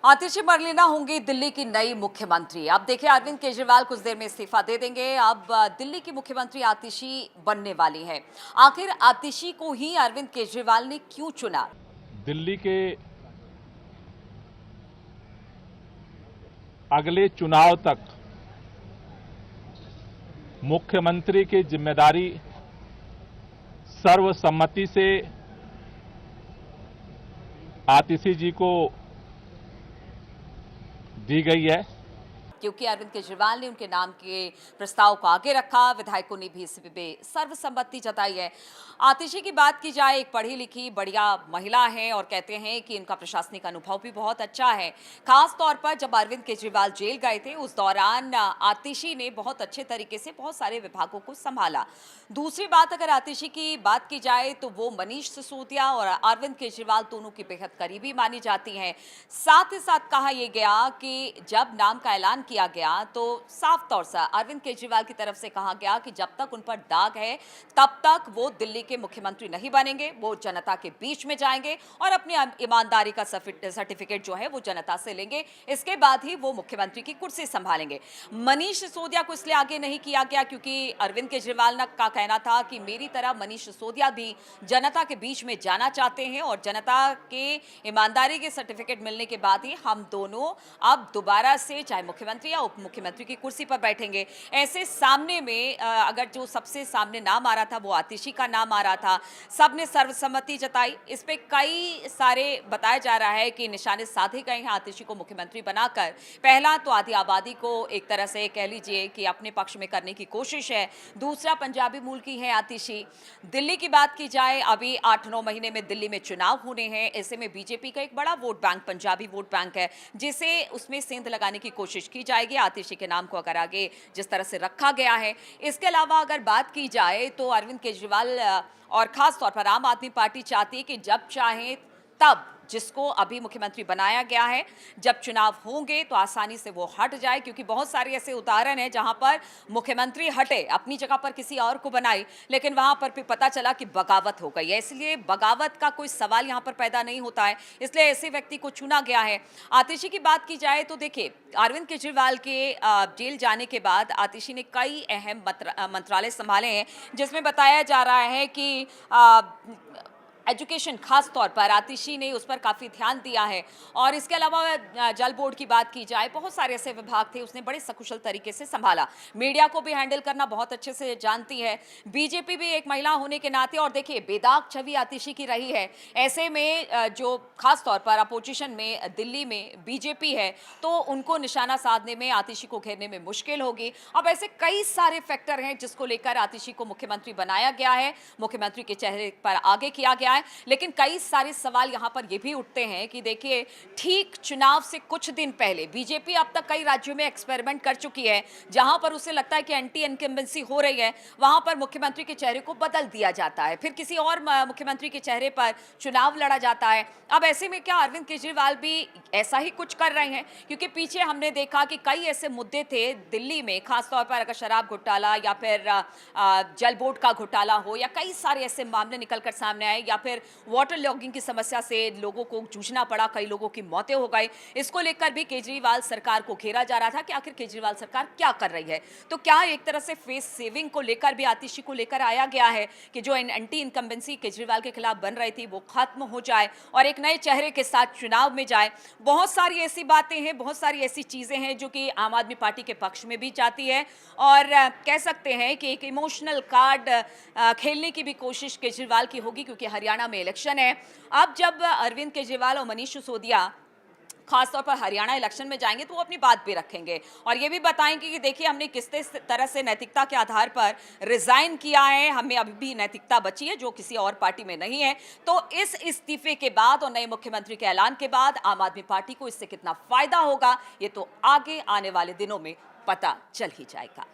आतिशी मरलेना होंगी दिल्ली की नई मुख्यमंत्री। अब देखिए, अरविंद केजरीवाल कुछ देर में इस्तीफा दे देंगे। अब दिल्ली की मुख्यमंत्री आतिशी बनने वाली है। आखिर आतिशी को ही अरविंद केजरीवाल ने क्यों चुना? दिल्ली के अगले चुनाव तक मुख्यमंत्री की जिम्मेदारी सर्वसम्मति से आतिशी जी को दी गई है, क्योंकि अरविंद केजरीवाल ने उनके नाम के प्रस्ताव को आगे रखा। विधायकों ने भी इस पे सर्वसम्मति जताई है। आतिशी की बात की जाए, एक पढ़ी लिखी बढ़िया महिला है और कहते हैं कि इनका प्रशासनिक अनुभव भी बहुत अच्छा है। खास तौर पर जब अरविंद केजरीवाल जेल गए थे, उस दौरान आतिशी ने बहुत अच्छे तरीके से बहुत सारे विभागों को संभाला। दूसरी बात, अगर आतिशी की बात की जाए तो वो मनीष सिसोदिया और अरविंद केजरीवाल दोनों की बेहद करीबी मानी जाती हैं। साथ ही साथ कहा यह गया कि जब नाम का ऐलान किया गया तो साफ तौर से अरविंद केजरीवाल की तरफ से कहा गया कि जब तक उन पर दाग है तब तक वो दिल्ली के मुख्यमंत्री नहीं बनेंगे। वो जनता के बीच में जाएंगे और अपनी ईमानदारी का सर्टिफिकेट जो है वो जनता से लेंगे। इसके बाद ही वो मुख्यमंत्री की कुर्सी संभालेंगे। मनीष सिसोदिया को इसलिए आगे नहीं किया गया क्योंकि अरविंद केजरीवाल का कहना था कि मेरी तरह मनीष सिसोदिया भी जनता के बीच में जाना चाहते हैं और जनता के ईमानदारी के सर्टिफिकेट मिलने के बाद ही हम दोनों अब दोबारा से चाहे मुख्यमंत्री या उप मुख्यमंत्री की कुर्सी पर बैठेंगे। ऐसे सामने में अगर जो सबसे सामने नाम आ रहा था वो आतिशी का नाम आ रहा था। सबने सर्वसम्मति जताई। इस पे कई सारे बताया जा रहा है कि निशाने साधे गए हैं आतिशी को मुख्यमंत्री बनाकर। पहला तो आधी आबादी को एक तरह से कह लीजिए कि अपने पक्ष में करने की कोशिश है। दूसरा, पंजाबी मूल की है आतिशी। दिल्ली की बात की जाए, अभी 8-9 महीने में दिल्ली में चुनाव होने हैं। ऐसे में बीजेपी का एक बड़ा vote bank Punjabi vote bank है, जिसे उसमें सेंध लगाने की कोशिश की जाएगी आतिशी के नाम को अगर आगे जिस तरह से रखा गया है। इसके अलावा अगर बात की जाए तो अरविंद केजरीवाल और खास तौर पर आम आदमी पार्टी चाहती है कि जब चाहे तब जिसको अभी मुख्यमंत्री बनाया गया है, जब चुनाव होंगे तो आसानी से वो हट जाए, क्योंकि बहुत सारे ऐसे उदाहरण हैं जहां पर मुख्यमंत्री हटे, अपनी जगह पर किसी और को बनाई, लेकिन वहां पर भी पता चला कि बगावत हो गई है। इसलिए बगावत का कोई सवाल यहां पर पैदा नहीं होता है, इसलिए ऐसे व्यक्ति को चुना गया है। आतिशी की बात की जाए तो देखिए, अरविंद केजरीवाल के जेल जाने के बाद आतिशी ने कई अहम मंत्रालय संभाले हैं, जिसमें बताया जा रहा है कि एजुकेशन खास तौर पर आतिशी ने उस पर काफ़ी ध्यान दिया है। और इसके अलावा जल बोर्ड की बात की जाए, बहुत सारे ऐसे विभाग थे उसने बड़े सकुशल तरीके से संभाला। मीडिया को भी हैंडल करना बहुत अच्छे से जानती है। बीजेपी भी एक महिला होने के नाते, और देखिए बेदाग छवि आतिशी की रही है। ऐसे में जो खास तौर पर अपोजिशन में दिल्ली में बीजेपी है, तो उनको निशाना साधने में, आतिशी को घेरने में मुश्किल होगी। अब ऐसे कई सारे फैक्टर हैं जिसको लेकर आतिशी को मुख्यमंत्री बनाया गया है, मुख्यमंत्री के चेहरे पर आगे किया गया है। लेकिन कई सारे सवाल यहां पर यह भी उठते हैं कि देखिए, ठीक चुनाव से कुछ दिन पहले बीजेपी अब तक कई राज्यों में एक्सपेरिमेंट कर चुकी है, जहां पर उसे लगता है कि एंटी इनकम्बेंसी हो रही है, वहां पर मुख्यमंत्री के चेहरे को बदल दिया जाता है, फिर किसी और मुख्यमंत्री के चेहरे पर चुनाव लड़ा जाता है। अब ऐसे में क्या अरविंद केजरीवाल भी ऐसा ही कुछ कर रहे हैं? क्योंकि पीछे हमने देखा कि कई ऐसे मुद्दे थे दिल्ली में, खासतौर पर अगर शराब घोटाला या फिर जल बोर्ड का घोटाला हो, या कई सारे ऐसे मामले निकलकर सामने आए, या फिर वाटर लॉगिंग की समस्या से लोगों को जूझना पड़ा, कई लोगों की मौतें हो गई। इसको लेकर भी केजरीवाल सरकार को घेरा जा रहा था कि आखिर केजरीवाल सरकार क्या कर रही है। तो क्या एक तरह से फेस सेविंग को लेकर भी आतिशी को लेकर आया गया है कि जो एंटी इनकम्बेंसी केजरीवाल के खिलाफ बन रही थी वो खत्म हो जाए और एक नए चेहरे के साथ चुनाव में जाए। बहुत सारी ऐसी बातें हैं, बहुत सारी ऐसी चीजें हैं जो कि आम आदमी पार्टी के पक्ष में भी जाती है, और कह सकते हैं कि एक इमोशनल कार्ड खेलने की भी कोशिश केजरीवाल की होगी, क्योंकि हरियाणा में इलेक्शन है। अब जब अरविंद केजरीवाल और मनीष सिसोदिया खासतौर पर हरियाणा इलेक्शन में जाएंगे तो वो अपनी बात भी रखेंगे और ये भी बताएंगे कि देखिए, हमने किस तरह से नैतिकता के आधार पर रिजाइन किया है, हमें अभी भी नैतिकता बची है जो किसी और पार्टी में नहीं है। तो इस इस्तीफे के बाद और नए मुख्यमंत्री के ऐलान के बाद आम आदमी पार्टी को इससे कितना फायदा होगा, ये तो आगे आने वाले दिनों में पता चल ही जाएगा।